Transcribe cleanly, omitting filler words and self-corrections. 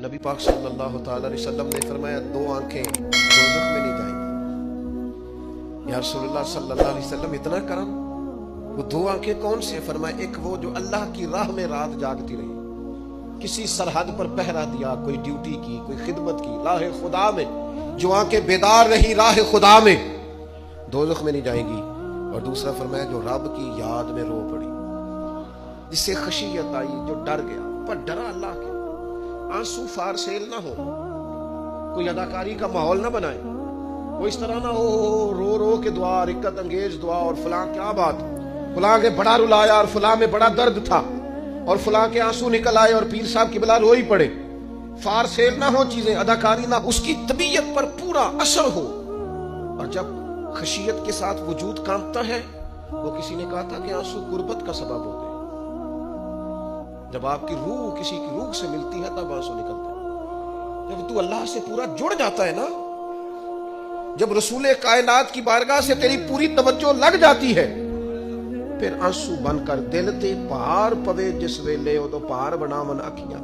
نبی پاک صلی اللہ تعالی علیہ وسلم نے فرمایا دو آنکھیں دوزخ میں نہیں جائیں گی۔ یا رسول اللہ صلی اللہ علیہ وسلم اتنا کرم، وہ دو آنکھیں کون سے؟ فرمایا ایک وہ جو اللہ کی راہ میں رات جاگتی رہی، کسی سرحد پر پہرا دیا، کوئی ڈیوٹی کی، کوئی خدمت کی راہ خدا میں، جو آنکھیں بیدار رہی راہ خدا میں، دوزخ میں نہیں جائیں گی۔ اور دوسرا فرمایا جو رب کی یاد میں رو پڑی، جس سے خشیت آئی، جو ڈر گیا، پر ڈرا اللہ کے، آنسو فارسیل نہ ہو، کوئی اداکاری کا ماحول نہ بنائے، وہ اس طرح نہ ہو رو رو کے دعا، رقت انگیز دعا، اور فلاں کیا بات، فلاں کے بڑا رلایا اور فلاں میں بڑا درد تھا اور فلاں کے آنسو نکل آئے اور پیر صاحب کی بلا روئی پڑے، فارسیل نہ ہو چیزیں، اداکاری نہ، اس کی طبیعت پر پورا اثر ہو۔ اور جب خشیت کے ساتھ وجود کانپتا ہے، وہ کسی نے کہا تھا کہ آنسو غربت کا سبب ہوتے ہیں، جب آپ کی روح کسی کی روح سے ملتی ہے تب آنسو نکلتا ہے۔ جب تو اللہ سے پورا جڑ جاتا ہے نا، جب رسول کائنات کی بارگاہ سے تیری پوری توجہ لگ جاتی ہے، پھر آنسو بن کر دل تے پار پوے جس ویلے وہ تو پار بنا من اکھیاں۔